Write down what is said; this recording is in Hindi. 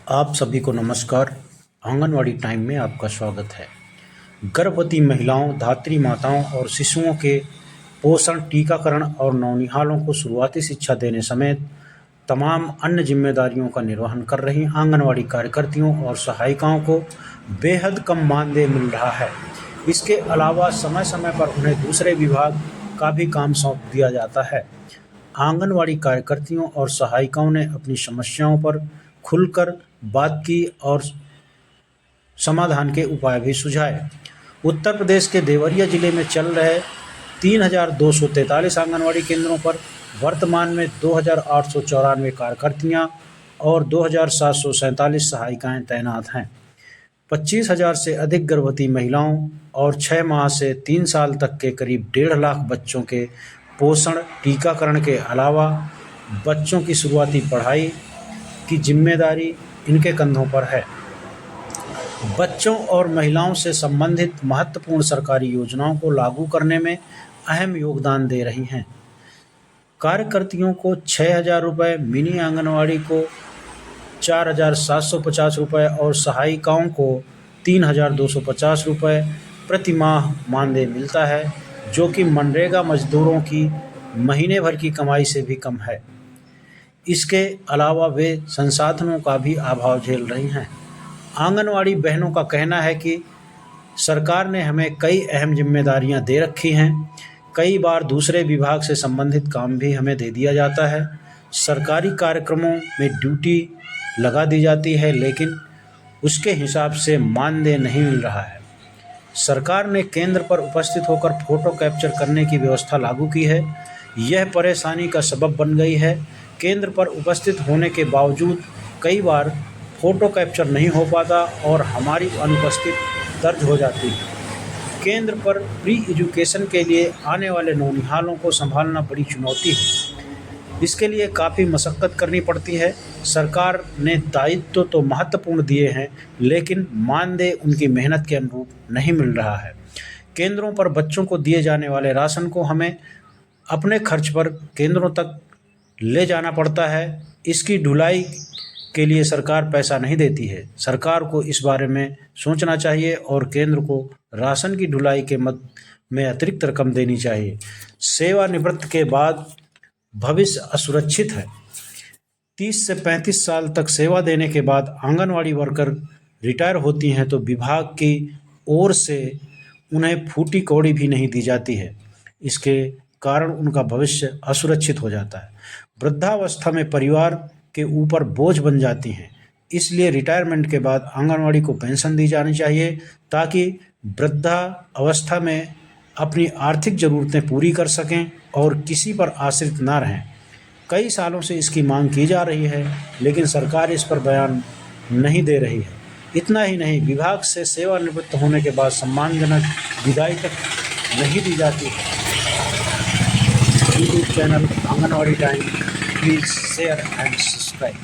आप सभी को नमस्कार। आंगनवाड़ी टाइम में आपका स्वागत है। गर्भवती महिलाओं, धात्री माताओं और शिशुओं के पोषण, टीकाकरण और नौनिहालों को शुरुआती शिक्षा देने समेत तमाम अन्य जिम्मेदारियों का निर्वहन कर रही आंगनवाड़ी कार्यकर्तियों और सहायिकाओं को बेहद कम मानदेय मिल रहा है। इसके अलावा समय समय पर उन्हें दूसरे विभाग का भी काम सौंप दिया जाता है। आंगनवाड़ी कार्यकर्तियों और सहायिकाओं ने अपनी समस्याओं पर खुलकर बात की और समाधान के उपाय भी सुझाए। उत्तर प्रदेश के देवरिया जिले में चल रहे 3,243 आंगनवाड़ी केंद्रों पर वर्तमान में 2,894 कार्यकर्तियां और 2,747 सहायिकाएं तैनात हैं। 25,000 से अधिक गर्भवती महिलाओं और 6 माह से 3 साल तक के करीब 1.5 लाख बच्चों के पोषण, टीकाकरण के अलावा बच्चों की शुरुआती पढ़ाई की जिम्मेदारी इनके कंधों पर है। बच्चों और महिलाओं से संबंधित महत्वपूर्ण सरकारी योजनाओं को लागू करने में अहम योगदान दे रही हैं। कार्यकर्तियों को 6,000 रुपये, मिनी आंगनवाड़ी को 4,750 रुपये और सहायिकाओं को 3,250 रुपये प्रति माह मानदेय मिलता है, जो कि मनरेगा मजदूरों की महीने भर की कमाई से भी कम है। इसके अलावा वे संसाधनों का भी अभाव झेल रही हैं। आंगनवाड़ी बहनों का कहना है कि सरकार ने हमें कई अहम जिम्मेदारियां दे रखी हैं। कई बार दूसरे विभाग से संबंधित काम भी हमें दे दिया जाता है। सरकारी कार्यक्रमों में ड्यूटी लगा दी जाती है, लेकिन उसके हिसाब से मानदेय नहीं मिल रहा है। सरकार ने केंद्र पर उपस्थित होकर फ़ोटो कैप्चर करने की व्यवस्था लागू की है। यह परेशानी का सबब बन गई है। केंद्र पर उपस्थित होने के बावजूद कई बार फ़ोटो कैप्चर नहीं हो पाता और हमारी अनुपस्थिति दर्ज हो जाती है। केंद्र पर प्री एजुकेशन के लिए आने वाले नौनिहालों को संभालना बड़ी चुनौती है। इसके लिए काफ़ी मशक्क़त करनी पड़ती है। सरकार ने दायित्व तो महत्वपूर्ण दिए हैं, लेकिन मानदेय उनकी मेहनत के अनुरूप नहीं मिल रहा है। केंद्रों पर बच्चों को दिए जाने वाले राशन को हमें अपने खर्च पर केंद्रों तक ले जाना पड़ता है। इसकी ढुलाई के लिए सरकार पैसा नहीं देती है। सरकार को इस बारे में सोचना चाहिए और केंद्र को राशन की ढुलाई के मद में अतिरिक्त रकम देनी चाहिए। सेवानिवृत्त के बाद भविष्य असुरक्षित है। 30 से 35 साल तक सेवा देने के बाद आंगनवाड़ी वर्कर रिटायर होती हैं तो विभाग की ओर से उन्हें फूटी कौड़ी भी नहीं दी जाती है। इसके कारण उनका भविष्य असुरक्षित हो जाता है। वृद्धावस्था में परिवार के ऊपर बोझ बन जाती हैं। इसलिए रिटायरमेंट के बाद आंगनवाड़ी को पेंशन दी जानी चाहिए, ताकि वृद्धावस्था में अपनी आर्थिक ज़रूरतें पूरी कर सकें और किसी पर आश्रित ना रहें। कई सालों से इसकी मांग की जा रही है, लेकिन सरकार इस पर बयान नहीं दे रही है। इतना ही नहीं, विभाग से सेवानिवृत्त होने के बाद सम्मानजनक विदाई तक नहीं दी जाती है। YouTube channel anganwadi time, please share and subscribe.